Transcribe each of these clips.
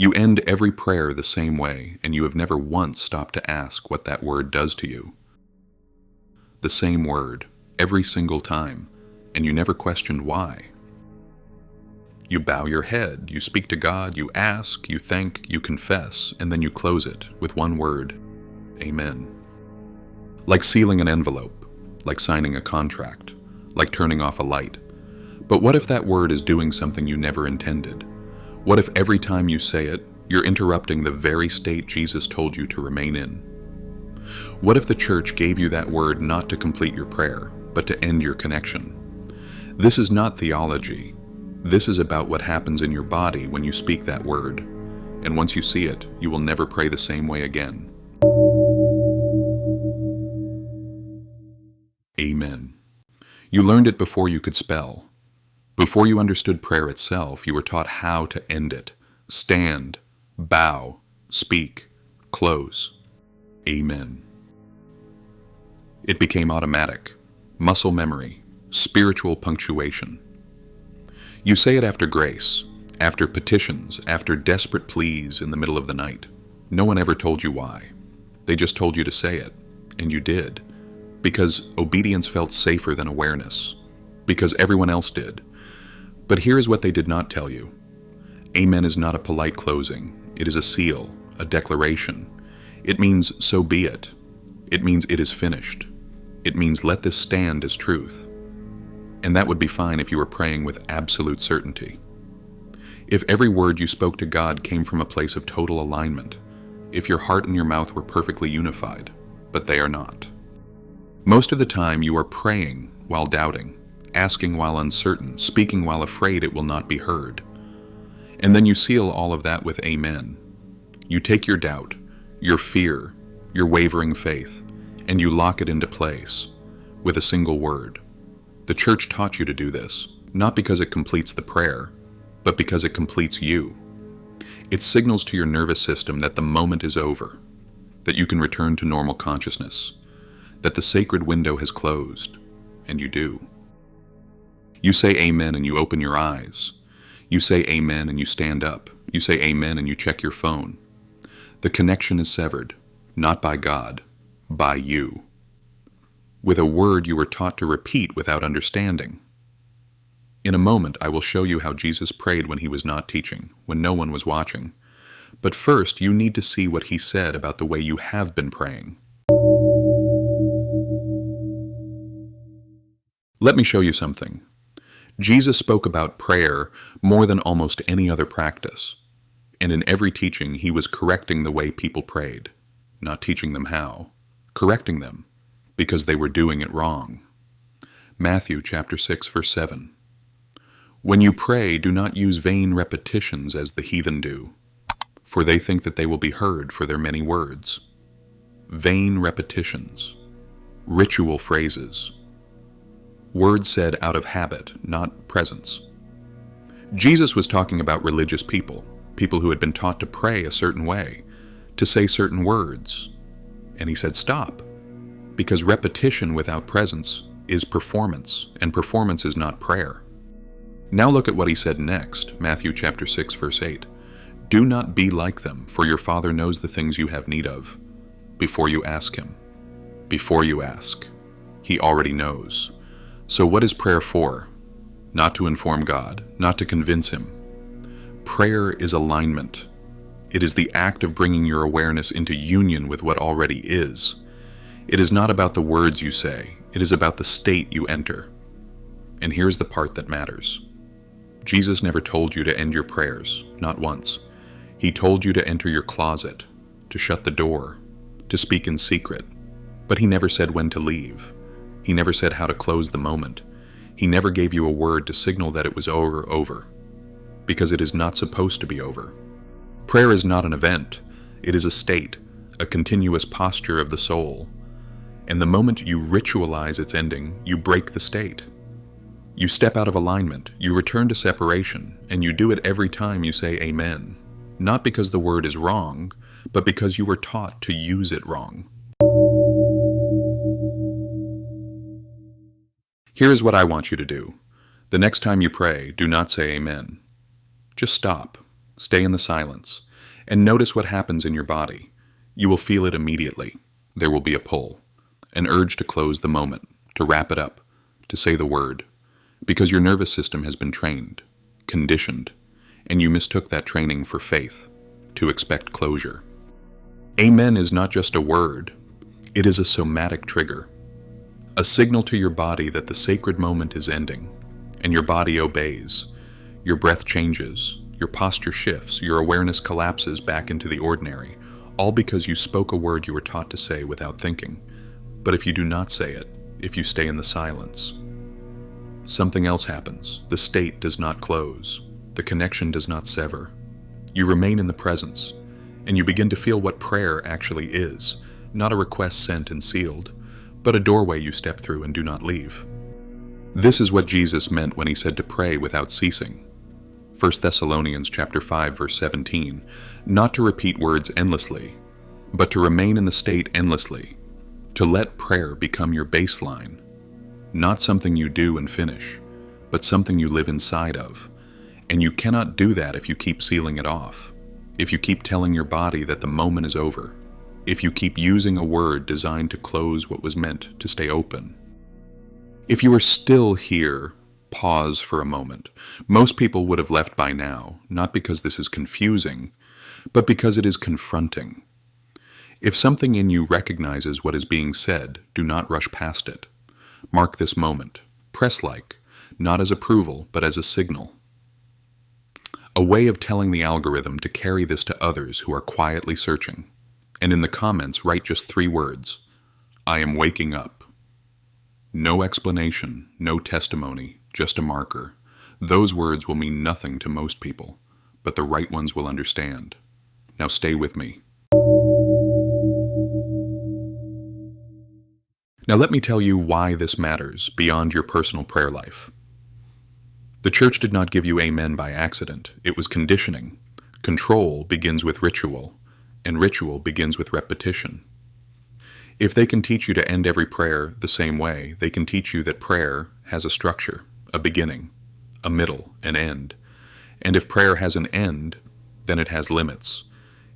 You end every prayer the same way, and you have never once stopped to ask what that word does to you. The same word, every single time, and you never questioned why. You bow your head, you speak to God, you ask, you thank, you confess, and then you close it with one word, Amen. Like sealing an envelope, like signing a contract, like turning off a light. But what if that word is doing something you never intended? What if every time you say it, you're interrupting the very state Jesus told you to remain in? What if the church gave you that word not to complete your prayer, but to end your connection? This is not theology. This is about what happens in your body when you speak that word. And once you see it, you will never pray the same way again. Amen. You learned it before you could spell. Before you understood prayer itself, you were taught how to end it. Stand, bow, speak, close. Amen. It became automatic, muscle memory, spiritual punctuation. You say it after grace, after petitions, after desperate pleas in the middle of the night. No one ever told you why. They just told you to say it, and you did. Because obedience felt safer than awareness. Because everyone else did. But here is what they did not tell you. Amen is not a polite closing. It is a seal, a declaration. It means so be it. It means it is finished. It means let this stand as truth. And that would be fine if you were praying with absolute certainty. If every word you spoke to God came from a place of total alignment. If your heart and your mouth were perfectly unified, but they are not. Most of the time you are praying while doubting, asking while uncertain, speaking while afraid it will not be heard. And then you seal all of that with Amen. You take your doubt, your fear, your wavering faith, and you lock it into place with a single word. The church taught you to do this, not because it completes the prayer, but because it completes you. It signals to your nervous system that the moment is over, that you can return to normal consciousness, that the sacred window has closed, and you do. You say Amen and you open your eyes. You say Amen and you stand up. You say Amen and you check your phone. The connection is severed, not by God, by you. With a word you were taught to repeat without understanding. In a moment, I will show you how Jesus prayed when he was not teaching, when no one was watching. But first, you need to see what he said about the way you have been praying. Let me show you something. Jesus spoke about prayer more than almost any other practice. And in every teaching, he was correcting the way people prayed, not teaching them how, correcting them, because they were doing it wrong. Matthew chapter 6, verse 7. When you pray, do not use vain repetitions as the heathen do, for they think that they will be heard for their many words. Vain repetitions, ritual phrases, words said out of habit, not presence. Jesus was talking about religious people, people who had been taught to pray a certain way, to say certain words. And he said, stop. Because repetition without presence is performance, and performance is not prayer. Now look at what he said next, Matthew chapter 6, verse 8. Do not be like them, for your Father knows the things you have need of, before you ask him. Before you ask. He already knows. So what is prayer for? Not to inform God, not to convince him. Prayer is alignment. It is the act of bringing your awareness into union with what already is. It is not about the words you say. It is about the state you enter. And here's the part that matters. Jesus never told you to end your prayers, not once. He told you to enter your closet, to shut the door, to speak in secret. But he never said when to leave. He never said how to close the moment. He never gave you a word to signal that it was over, because it is not supposed to be over. Prayer is not an event. It is a state, a continuous posture of the soul. And the moment you ritualize its ending, you break the state. You step out of alignment, you return to separation, and you do it every time you say Amen. Not because the word is wrong, but because you were taught to use it wrong. Here is what I want you to do. The next time you pray, do not say Amen. Just stop. Stay in the silence. And notice what happens in your body. You will feel it immediately. There will be a pull, an urge to close the moment, to wrap it up, to say the word, because your nervous system has been trained, conditioned, and you mistook that training for faith, to expect closure. Amen is not just a word, it is a somatic trigger, a signal to your body that the sacred moment is ending, and your body obeys. Your breath changes, your posture shifts, your awareness collapses back into the ordinary, all because you spoke a word you were taught to say without thinking. But if you do not say it, if you stay in the silence, something else happens. The state does not close. The connection does not sever. You remain in the presence, and you begin to feel what prayer actually is, not a request sent and sealed, but a doorway you step through and do not leave. This is what Jesus meant when he said to pray without ceasing. 1 Thessalonians chapter 5, verse 17, not to repeat words endlessly, but to remain in the state endlessly, to let prayer become your baseline, not something you do and finish, but something you live inside of. And you cannot do that if you keep sealing it off, if you keep telling your body that the moment is over, if you keep using a word designed to close what was meant to stay open. If you are still here, pause for a moment. Most people would have left by now, not because this is confusing, but because it is confronting. If something in you recognizes what is being said, do not rush past it. Mark this moment. Press like, not as approval, but as a signal. A way of telling the algorithm to carry this to others who are quietly searching. And in the comments, write just 3 words. I am waking up. No explanation, no testimony, just a marker. Those words will mean nothing to most people, but the right ones will understand. Now stay with me. Now let me tell you why this matters beyond your personal prayer life. The church did not give you amen by accident. It was conditioning. Control begins with ritual, and ritual begins with repetition. If they can teach you to end every prayer the same way, they can teach you that prayer has a structure, a beginning, a middle, an end. And if prayer has an end, then it has limits.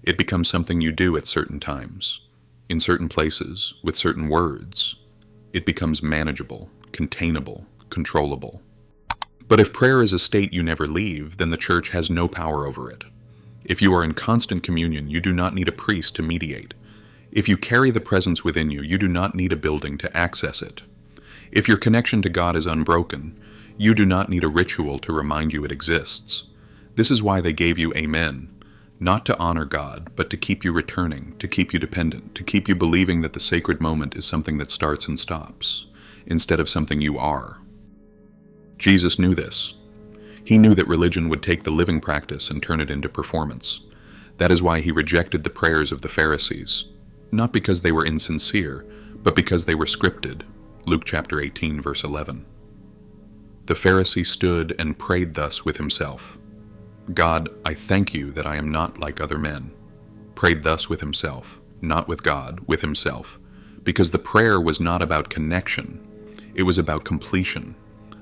It becomes something you do at certain times, in certain places, with certain words. It becomes manageable, containable, controllable. But if prayer is a state you never leave, then the church has no power over it. If you are in constant communion, you do not need a priest to mediate. If you carry the presence within you, you do not need a building to access it. If your connection to God is unbroken, you do not need a ritual to remind you it exists. This is why they gave you amen, not to honor God, but to keep you returning, to keep you dependent, to keep you believing that the sacred moment is something that starts and stops, instead of something you are. Jesus knew this. He knew that religion would take the living practice and turn it into performance. That is why he rejected the prayers of the Pharisees, not because they were insincere, but because they were scripted. Luke chapter 18, verse 11. The Pharisee stood and prayed thus with himself. God, I thank you that I am not like other men. Prayed thus with himself, not with God, with himself, because the prayer was not about connection. It was about completion,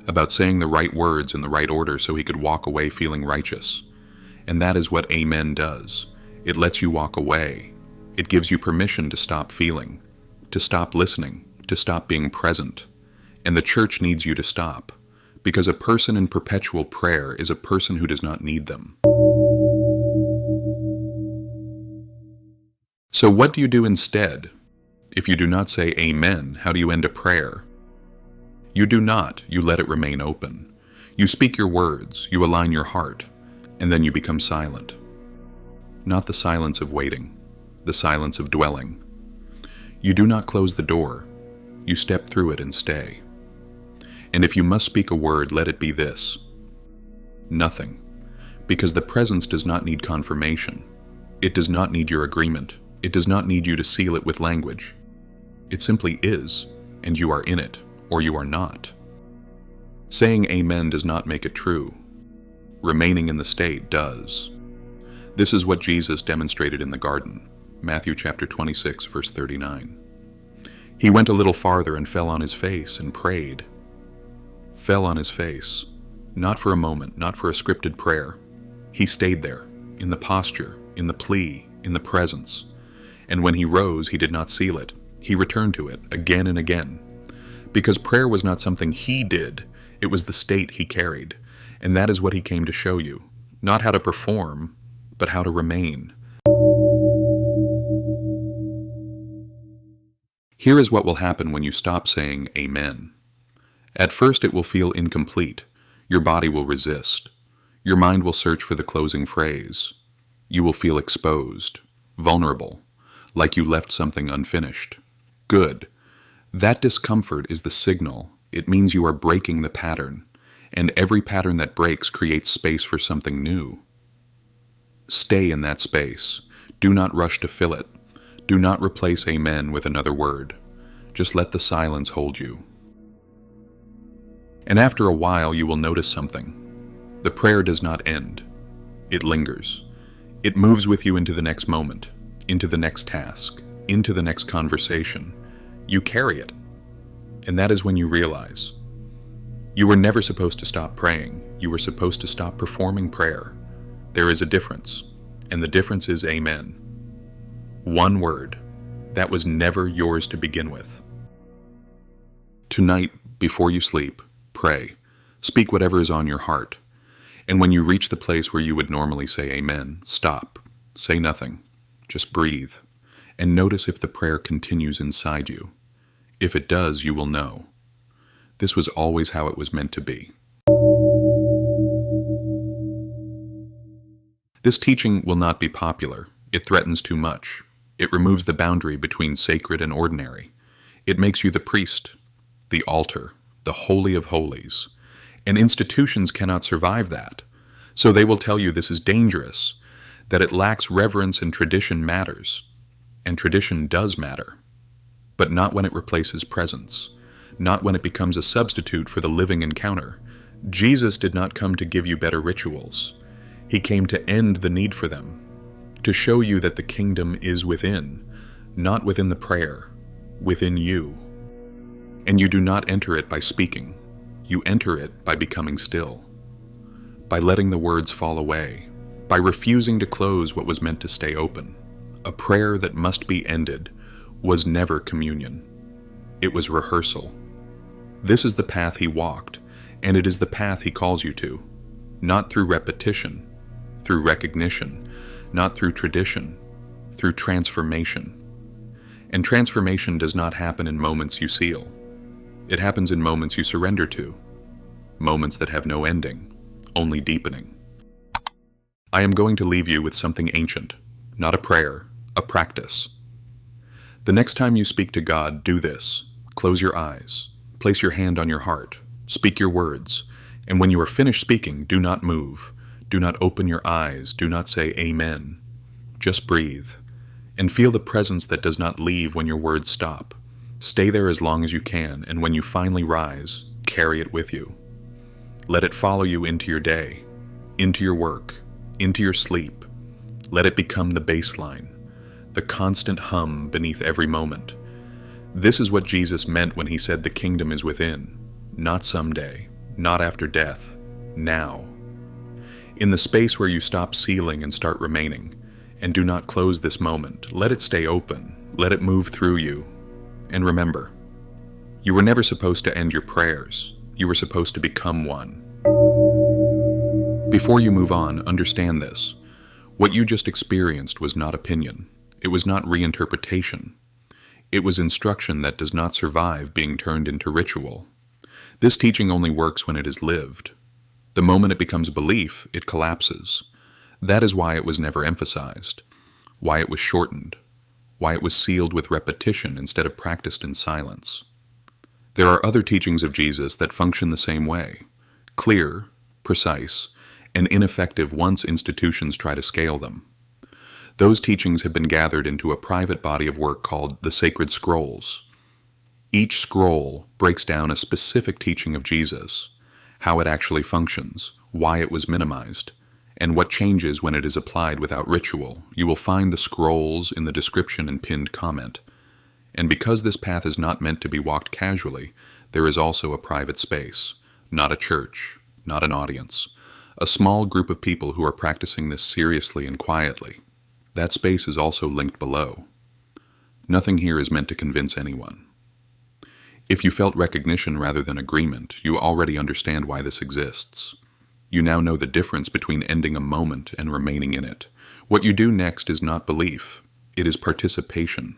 about saying the right words in the right order so he could walk away feeling righteous. And that is what amen does. It lets you walk away. It gives you permission to stop feeling, to stop listening, to stop being present. And the church needs you to stop, because a person in perpetual prayer is a person who does not need them. So what do you do instead? If you do not say amen, how do you end a prayer? You do not, you let it remain open. You speak your words, you align your heart, and then you become silent. Not the silence of waiting, the silence of dwelling. You do not close the door, you step through it and stay. And if you must speak a word, let it be this: nothing, because the presence does not need confirmation. It does not need your agreement. It does not need you to seal it with language. It simply is, and you are in it, or you are not. Saying amen does not make it true. Remaining in the state does. This is what Jesus demonstrated in the garden, Matthew chapter 26, verse 39. He went a little farther and fell on his face and prayed. Fell on his face, not for a moment, not for a scripted prayer. He stayed there, in the posture, in the plea, in the presence. And when he rose, he did not seal it. He returned to it again and again. Because prayer was not something he did, it was the state he carried. And that is what he came to show you. Not how to perform, but how to remain. Here is what will happen when you stop saying Amen. At first it will feel incomplete. Your body will resist. Your mind will search for the closing phrase. You will feel exposed, vulnerable, like you left something unfinished. Good. That discomfort is the signal. It means you are breaking the pattern, and every pattern that breaks creates space for something new. Stay in that space. Do not rush to fill it. Do not replace Amen with another word. Just let the silence hold you. And after a while, you will notice something. The prayer does not end. It lingers. It moves with you into the next moment, into the next task, into the next conversation. You carry it. And that is when you realize you were never supposed to stop praying. You were supposed to stop performing prayer. There is a difference, and the difference is Amen. One word. That was never yours to begin with. Tonight, before you sleep, pray. Speak whatever is on your heart. And when you reach the place where you would normally say Amen, stop. Say nothing. Just breathe. And notice if the prayer continues inside you. If it does, you will know. This was always how it was meant to be. This teaching will not be popular. It threatens too much. It removes the boundary between sacred and ordinary. It makes you the priest, the altar, the holy of holies. And institutions cannot survive that. So they will tell you this is dangerous, that it lacks reverence and tradition matters. And tradition does matter. But not when it replaces presence. Not when it becomes a substitute for the living encounter. Jesus did not come to give you better rituals. He came to end the need for them. To show you that the kingdom is within, not within the prayer, within you. And you do not enter it by speaking. You enter it by becoming still, by letting the words fall away, by refusing to close what was meant to stay open. A prayer that must be ended was never communion. It was rehearsal. This is the path he walked, and it is the path he calls you to, not through repetition, through recognition, not through tradition, through transformation. And transformation does not happen in moments you seal. It happens in moments you surrender to, moments that have no ending, only deepening. I am going to leave you with something ancient, not a prayer, a practice. The next time you speak to God, do this. Close your eyes, place your hand on your heart, speak your words, and when you are finished speaking, do not move. Do not open your eyes, do not say Amen. Just breathe, and feel the presence that does not leave when your words stop. Stay there as long as you can, and when you finally rise, carry it with you. Let it follow you into your day, into your work, into your sleep. Let it become the baseline, the constant hum beneath every moment. This is what Jesus meant when he said the kingdom is within, not someday, not after death, now. In the space where you stop sealing and start remaining, and do not close this moment, let it stay open, let it move through you. And remember, you were never supposed to end your prayers. You were supposed to become one. Before you move on, understand this. What you just experienced was not opinion. It was not reinterpretation. It was instruction that does not survive being turned into ritual. This teaching only works when it is lived. The moment it becomes belief, it collapses. That is why it was never emphasized, why it was shortened, why it was sealed with repetition instead of practiced in silence. There are other teachings of Jesus that function the same way, clear, precise, and ineffective once institutions try to scale them. Those teachings have been gathered into a private body of work called the Sacred Scrolls. Each scroll breaks down a specific teaching of Jesus, how it actually functions, why it was minimized, and what changes when it is applied without ritual. You will find the scrolls in the description and pinned comment. And because this path is not meant to be walked casually, there is also a private space, not a church, not an audience, a small group of people who are practicing this seriously and quietly. That space is also linked below. Nothing here is meant to convince anyone. If you felt recognition rather than agreement, you already understand why this exists. You now know the difference between ending a moment and remaining in it. What you do next is not belief, it is participation.